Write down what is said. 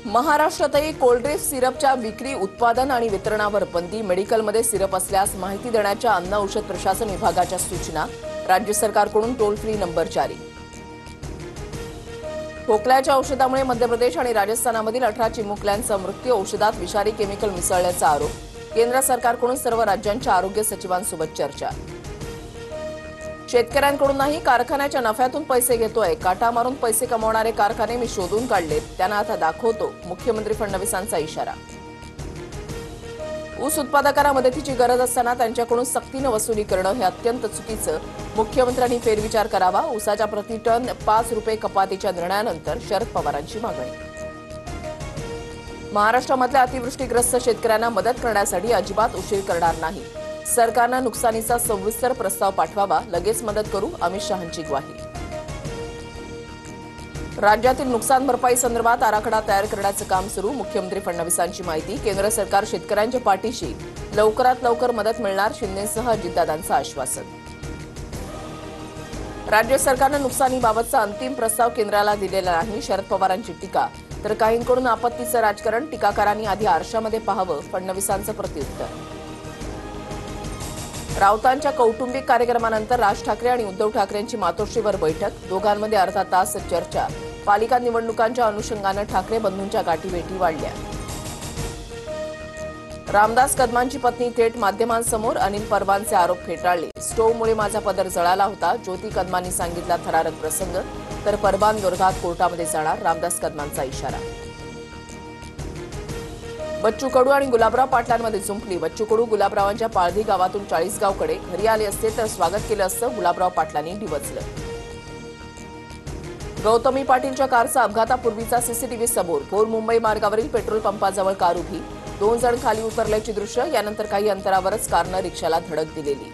महाराष्ट्रातही कोल्ड्रिंक सिरपच्या विक्री, उत्पादन आणि वितरणावर बंदी. मेडिकलमध्ये सिरप असल्यास माहिती देण्याच्या अन्न औषध प्रशासन विभागाच्या सूचना. राज्य सरकारकडून टोल फ्री नंबर जारी. खोकल्याच्या औषधामुळे मध्य प्रदेश आणि राजस्थानामधील 18 चिमुकल्यांचा मृत्यू. औषधात विषारी केमिकल मिसळल्याचा आरोप. केंद्र सरकारकडून सर्व राज्यांच्या आरोग्य सचिवांसोबत चर्चा. शेतकऱ्यांकडूनही कारखान्याच्या नफ्यातून पैसे घेतोय. काटा मारून पैसे कमावणारे कारखाने मी शोधून काढलेत, त्यांना आता दाखवतो. मुख्यमंत्री फडणवीसांचा इशारा. ऊस उत्पादकांना मदतीची गरज असताना त्यांच्याकडून सक्तीनं वसुली करणं हे अत्यंत चुकीचं. मुख्यमंत्र्यांनी फेरविचार करावा. ऊसाच्या प्रतिटन 5 रुपये कपातीच्या निर्णयानंतर शरद पवारांची मागणी. महाराष्ट्रामधल्या अतिवृष्टीग्रस्त शेतकऱ्यांना मदत करण्यासाठी अजिबात उशीर करणार नाही. सरकारनं नुकसानीचा सविस्तर प्रस्ताव पाठवावा. लगेच मदत करू. अमित शहांची ग्वाही. राज्यातील नुकसान भरपाई संदर्भात आराखडा तयार करण्याचं काम सुरू. मुख्यमंत्री फडणवीसांची माहिती. केंद्र सरकार शेतकऱ्यांच्या पाठीशी. लवकरात लवकर मदत मिळणार. शिंदेसह अजितदादांचं आश्वासन. राज्य सरकारनं नुकसानीबाबतचा अंतिम प्रस्ताव केंद्राला दिलेला नाही. शरद पवारांची टीका. तर काहींकडून आपत्तीचं राजकारण. टीकाकारांनी आधी आरशामध्ये पाहावं. फडणवीसांचं प्रत्युत्तर. राऊतांच्या कौटुंबिक कार्यक्रमानंतर राज ठाकरे आणि उद्धव ठाकरेंची मातोश्रीवर बैठक. दोघांमध्ये अर्धा तास चर्चा. पालिका निवडणुकांच्या अनुषंगानं ठाकरे बंधूंच्या गाठीभेटी वाढल्या. रामदास कदमांची पत्नी थेट माध्यमांसमोर. अनिल परबांचे आरोप फेटाळले. स्टोव्हमुळे माझा पदर जळाला होता. ज्योती कदमांनी सांगितला थरारक प्रसंग. तर परबांविरोधात कोर्टामध्ये जाणार. रामदास कदमांचा इशारा. बच्चू कडू आणि गुलाबराव पाटलांमध्ये जुंपली. बच्चू कडू गुलाबरावांच्या पाळधी गावातून चाळीसगावकडे घरी आले असते तर स्वागत केलं असतं. गुलाबराव पाटलांनी डिवचलं. गौतमी पाटीलच्या कारचा अपघातापूर्वीचा सीसीटीव्ही समोर. भोर मुंबई मार्गावरील पेट्रोल पंपाजवळ कार उभी. 2 जण खाली उतरल्याची दृश्य. यानंतर काही अंतरावरच कारनं रिक्षाला धडक दिलेली.